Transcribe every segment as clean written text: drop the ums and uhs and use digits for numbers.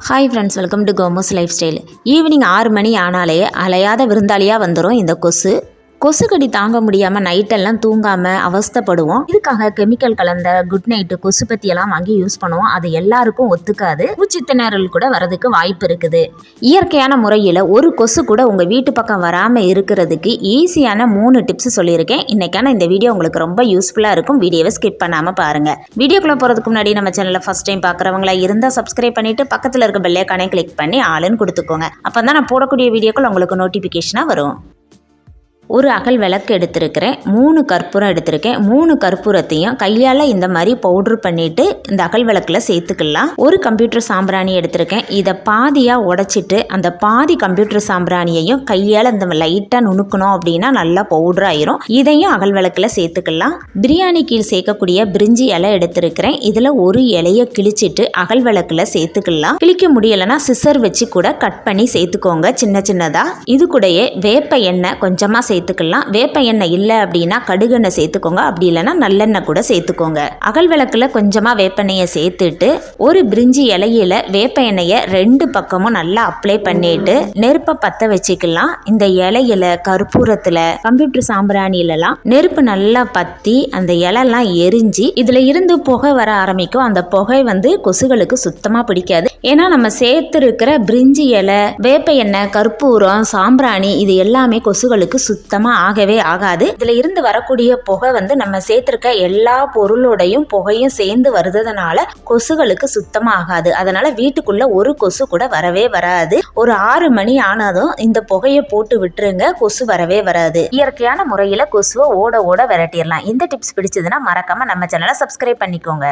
Hi friends, welcome to Komos life style. Evening 6 மணி ஆனாலே அலையாத விருந்தாளியாக வந்துடும் இந்த கொசுக்கடி தாங்க முடியாமல் நைட்டெல்லாம் தூங்காமல் அவஸ்தைப்படுவோம். இதுக்காக கெமிக்கல் கலந்த குட் நைட்டு கொசுப்பத்தியெல்லாம் வாங்கி யூஸ் பண்ணுவோம். அது எல்லாருக்கும் ஒத்துக்காது. மூச்சுத்திணறல் கூட வரதுக்கு வாய்ப்பு இருக்குது. இயற்கையான முறையில் ஒரு கொசு கூட உங்கள் வீட்டு பக்கம் வராமல் இருக்கிறதுக்கு ஈஸியான 3 டிப்ஸ் சொல்லியிருக்கேன். இன்றைக்கான இந்த வீடியோ உங்களுக்கு ரொம்ப யூஸ்ஃபுல்லாக இருக்கும். வீடியோவை ஸ்கிப் பண்ணாமல் பாருங்கள். வீடியோக்குள்ளே போகிறதுக்கு முன்னாடி நம்ம சேனலில் ஃபஸ்ட் டைம் பார்க்குறவங்களா இருந்தால் சப்ஸ்கிரைப் பண்ணிவிட்டு பக்கத்தில் இருக்க பெல் ஐகானை கிளிக் பண்ணி ஆளுன்னு கொடுத்துக்கோங்க. அப்போ தான் நான் போடக்கூடிய வீடியோக்கள் உங்களுக்கு நோட்டிஃபிகேஷனாக வரும். ஒரு அகல் விளக்கு எடுத்திருக்கிறேன், 3 கற்பூரம் எடுத்திருக்கேன். 3 கற்பூரத்தையும் கையால் இந்த மாதிரி பவுட்ரு பண்ணிவிட்டு இந்த அகல் விளக்கில் சேர்த்துக்கலாம். ஒரு கம்ப்யூட்டர் சாம்பிராணி எடுத்திருக்கேன். இதை பாதியாக உடைச்சிட்டு அந்த பாதி கம்ப்யூட்டர் சாம்பிராணியையும் கையால் இந்த லைட்டாக நுணுக்கணும் அப்படின்னா நல்லா பவுட்ரு ஆயிரும். இதையும் அகல் விளக்கில் சேர்த்துக்கலாம். பிரியாணி கீழ் சேர்க்கக்கூடிய பிரிஞ்சி இலை எடுத்திருக்கிறேன். இதில் ஒரு இலையை கிழிச்சிட்டு அகல் விளக்கில் சேர்த்துக்கலாம். கிழிக்க முடியலைன்னா சிசர் வச்சு கூட கட் பண்ணி சேர்த்துக்கோங்க சின்ன சின்னதாக. இது கூடயே வேப்ப எண்ணெய் கொஞ்சமாக சேர்த்துக்கலாம். வேப்ப எண்ணெய் இல்லை அப்படின்னா கடுகெண்ணெய் சேர்த்துக்கோங்க. அப்படி இல்லைன்னா நல்லெண்ணெய் கூட சேர்த்துக்கோங்க. அகல் விளக்குல கொஞ்சமாக வேப்பெண்ணெயை சேர்த்துட்டு ஒரு பிரிஞ்சி இலையில வேப்ப எண்ணெயை 2 பக்கமும் நல்லா அப்ளை பண்ணிட்டு நெருப்பை பற்ற வச்சுக்கலாம். இந்த இலையில கற்பூரத்தில் கம்ப்யூட்டர் சாம்பிராணியிலலாம் நெருப்பு நல்லா பற்றி அந்த இலைலாம் எரிஞ்சு இதில் இருந்து புகை வர ஆரம்பிக்கும். அந்த புகை கொசுகளுக்கு சுத்தமாக பிடிக்காது. ஏன்னா நம்ம சேர்த்துருக்கிற பிரிஞ்சி இலை, வேப்ப எண்ணெய், கற்பூரம், சாம்பிராணி இது எல்லாமே கொசுகளுக்கு சுத்தமாக ஆகவே ஆகாது. இதில் இருந்து வரக்கூடிய புகை நம்ம சேர்த்துருக்க எல்லா பொருளோடையும் புகையும் சேர்ந்து வருதுனால கொசுகளுக்கு சுத்தமாக ஆகாது. அதனால வீட்டுக்குள்ள ஒரு கொசு கூட வரவே வராது. ஒரு 6 மணி ஆனதும் இந்த புகையை போட்டு விட்டுருங்க, கொசு வரவே வராது. இயற்கையான முறையில் கொசுவை ஓட ஓட விரட்டிடலாம். இந்த டிப்ஸ் பிடிச்சதுன்னா மறக்காம நம்ம சேனலை சப்ஸ்கிரைப் பண்ணிக்கோங்க.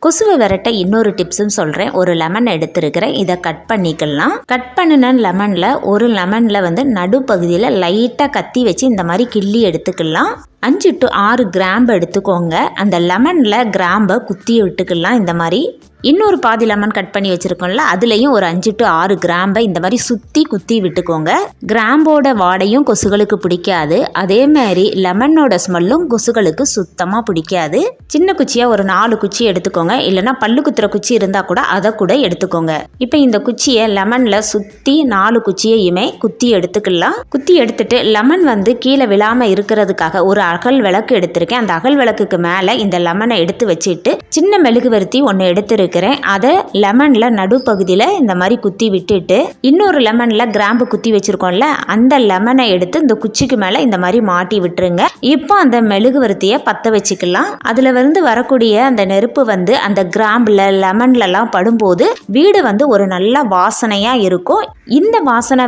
கொசுவை விரட்ட இன்னொரு டிப்ஸும் சொல்கிறேன். ஒரு லெமன் எடுத்துருக்கிறேன். இதை கட் பண்ணிக்கலாம். கட் பண்ணின லெமனில் ஒரு லெமனில் நடுப்பகுதியில் லைட்டாக கத்தி வச்சு இந்த மாதிரி கிள்ளி எடுத்துக்கலாம். 5 to 6 கிராம்பு எடுத்துக்கோங்க. அந்த லெமனில் கிராம்பை குத்தி விட்டுக்கலாம். இந்த மாதிரி இன்னொரு பாதி லெமன் கட் பண்ணி வச்சுருக்கோம்ல, அதுலேயும் ஒரு 5 to 6 கிராம்பை இந்த மாதிரி சுற்றி குத்தி விட்டுக்கோங்க. கிராம்போட வாடையும் கொசுகளுக்கு பிடிக்காது. அதே மாதிரி லெமனோட ஸ்மெல்லும் கொசுகளுக்கு சுத்தமாக பிடிக்காது. சின்ன குச்சியாக ஒரு 4 குச்சி எடுத்துக்கோங்க. இல்லைனா பல்லு குத்துற குச்சி இருந்தால் கூட அதை கூட எடுத்துக்கோங்க. இப்போ இந்த குச்சியை லெமனில் சுற்றி 4 குச்சியையுமே குத்தி எடுத்துக்கலாம். குத்தி எடுத்துட்டு லெமன் கீழே விழாமல் இருக்கிறதுக்காக ஒரு அகல் விளக்கு எடுத்திருக்கேன். அந்த அகல் விளக்குக்கு மேலே இந்த லெமனை எடுத்து வச்சுட்டு சின்ன மெழுகுவர்த்தி ஒன்று எடுத்திருக்கிறேன். அதை லெமன்ல நடுப்பகுதியில் இந்த மாதிரி குத்தி விட்டுட்டு இன்னொரு லெமன்ல கிராம்பு குத்தி வச்சிருக்கோம்ல, அந்த லெமனை எடுத்து இந்த குச்சிக்கு மேலே இந்த மாதிரி மாட்டி விட்டுருங்க. இப்போ அந்த மெழுகுவர்த்தியை பற்ற வச்சுக்கலாம். அதில் வரக்கூடிய அந்த நெருப்பு அந்த கிராம்புல லெமன்லலாம் படும்போது வீடு ஒரு நல்ல வாசனையாக இருக்கும். இந்த வாசனை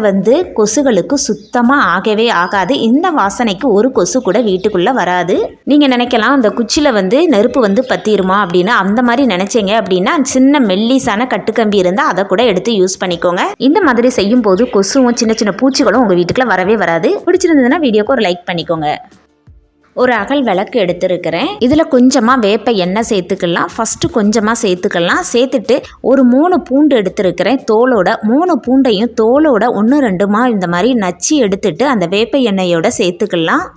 கொசுகளுக்கு சுத்தமாக ஆகவே ஆகாது. இந்த வாசனைக்கு ஒரு கொசு கூட வீட்டுக்குள்ளே வராது. நீங்கள் நினைக்கலாம் அந்த குச்சியில் நெருப்பு பற்றிடுமா அப்படின்னு. அந்த மாதிரி நினைச்சீங்க அப்படின்னா சின்ன மெல்லிசான கட்டுக்கம்பி இருந்தால் அதை கூட எடுத்து யூஸ் பண்ணிக்கோங்க. இந்த மாதிரி செய்யும் போது கொசுவும் சின்ன சின்ன பூச்சிகளும் உங்கள் வீட்டுக்குள்ள வரவே வராது. பிடிச்சிருந்ததுன்னா வீடியோக்கு ஒரு லைக் பண்ணிக்கோங்க. ஒரு அகல் விளக்கு எடுத்துருக்கிறேன். இதில் கொஞ்சமாக வேப்ப எண்ணெய் சேர்த்துக்கலாம். ஃபஸ்ட்டு கொஞ்சமாக சேர்த்துக்கலாம். சேர்த்துட்டு ஒரு 3 பூண்டு எடுத்துருக்கிறேன். தோலோட 3 பூண்டையும் தோலோட 1-2 இந்த மாதிரி நச்சு எடுத்துட்டு அந்த வேப்ப எண்ணெயோட சேர்த்துக்கலாம்.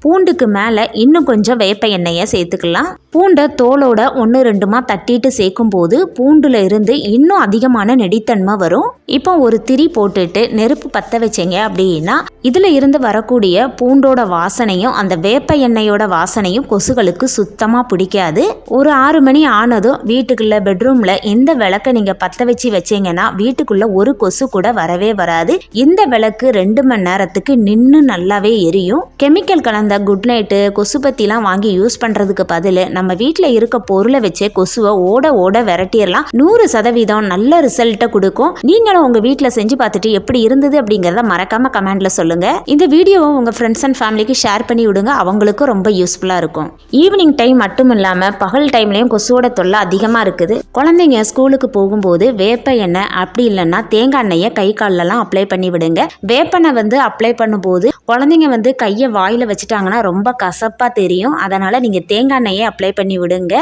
பூண்டுக்கு மேலே இன்னும் கொஞ்சம் வேப்ப எண்ணெயை சேர்த்துக்கலாம். பூண்டை தோலோட 1-2 தட்டிட்டு சேர்க்கும் போது பூண்டுல இருந்து இன்னும் அதிகமான நெடித்தன்மை வரும். இப்போ ஒரு திரி போட்டுட்டு நெருப்பு பற்ற வச்சிங்க அப்படின்னா இதில் இருந்து வரக்கூடிய பூண்டோட வாசனையும் அந்த வேப்ப எண்ணெயோட வாசனையும் கொசுகளுக்கு சுத்தமாக பிடிக்காது. ஒரு 6 மணி ஆனதும் வீட்டுக்குள்ள பெட்ரூமில் இந்த விளக்கை நீங்கள் பற்ற வச்சு வச்சிங்கன்னா வீட்டுக்குள்ள ஒரு கொசு கூட வரவே வராது. இந்த விளக்கு 2 மணி நேரத்துக்கு நின்று நல்லாவே எரியும். கெமிக்கல் கலந்த குட் நைட்டு கொசுபத்திலாம் வாங்கி யூஸ் பண்ணுறதுக்கு பதில் நம்ம வீட்டில் இருக்க பொருளை வச்சு கொசுவை ஓட ஓட விரட்டிடலாம். 100% நல்ல ரிசல்ட்டை கொடுக்கும். நீங்களும் உங்கள் வீட்டில் செஞ்சு பார்த்துட்டு எப்படி இருந்தது அப்படிங்கிறத மறக்காம கமெண்ட்ல சொல்லுங்க. இந்த வீடியோவை உங்கள் ஃப்ரெண்ட்ஸ் அண்ட் ஃபேமிலிக்கு ஷேர் பண்ணி விடுங்க. அவங்களுக்கும் ரொம்ப யூஸ்ஃபுல்லாக இருக்கும். ஈவினிங் டைம் மட்டும் இல்லாமல் பகல் டைம்லேயும் கொசுவோட தொல்லை அதிகமாக இருக்குது. குழந்தைங்க ஸ்கூலுக்கு போகும்போது வேப்ப எண்ணெய் அப்படி இல்லைன்னா தேங்காய் எண்ணெயை கை காலெல்லாம் அப்ளை பண்ணி விடுங்க. வேப்பெண்ணெய் அப்ளை பண்ணும்போது குழந்தைங்க கையை வாயில் வச்சுட்டாங்கன்னா ரொம்ப கசப்பாக தெரியும். அதனால் நீங்கள் தேங்காய் எண்ணெயை அப்ளை பண்ணி விடுங்க.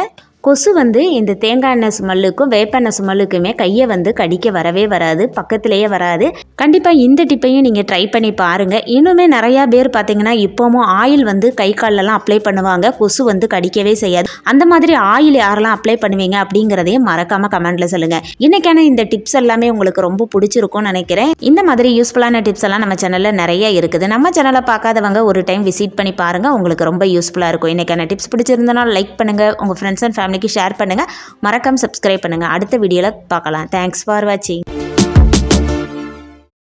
கொசு வந்து இந்த தேங்காய் எண்ணெய் ஸ்மெல்லுக்கும் வேப்பெண்ணெய் ஸ்மெல்லுக்குமே கையை வந்து கடிக்க வரவே வராது, பக்கத்திலேயே வராது. கண்டிப்பாக இந்த டிப்பையும் நீங்கள் ட்ரை பண்ணி பாருங்கள். இன்னுமே நிறையா பேர் பார்த்தீங்கன்னா இப்போவும் ஆயில் வந்து கை காலெல்லாம் அப்ளை பண்ணுவாங்க, கொசு வந்து கடிக்கவே செய்யாது. அந்த மாதிரி ஆயில் யாரெல்லாம் அப்ளை பண்ணுவீங்க அப்படிங்கிறதையும் மறக்காமல் கமெண்ட்டில் சொல்லுங்கள். இன்றைக்கான இந்த டிப்ஸ் எல்லாமே உங்களுக்கு ரொம்ப பிடிச்சிருக்கும்னு நினைக்கிறேன். இந்த மாதிரி யூஸ்ஃபுல்லான டிப்ஸ் எல்லாம் நம்ம சேனலில் நிறைய இருக்குது. நம்ம சேனலை பார்க்காதவங்க ஒரு டைம் விசிட் பண்ணி பாருங்கள், உங்களுக்கு ரொம்ப யூஸ்ஃபுல்லாக இருக்கும். இன்றைக்கான டிப்ஸ் பிடிச்சிருந்தனால லைக் பண்ணுங்கள், உங்கள் ஃப்ரெண்ட்ஸ் அண்ட் ஃபேமிலிக்கு ஷேர் பண்ணுங்கள், மறக்காம சப்ஸ்கிரைப் பண்ணுங்கள். அடுத்த வீடியோவில் பார்க்கலாம். தேங்க்ஸ் ஃபார் வாட்சிங்.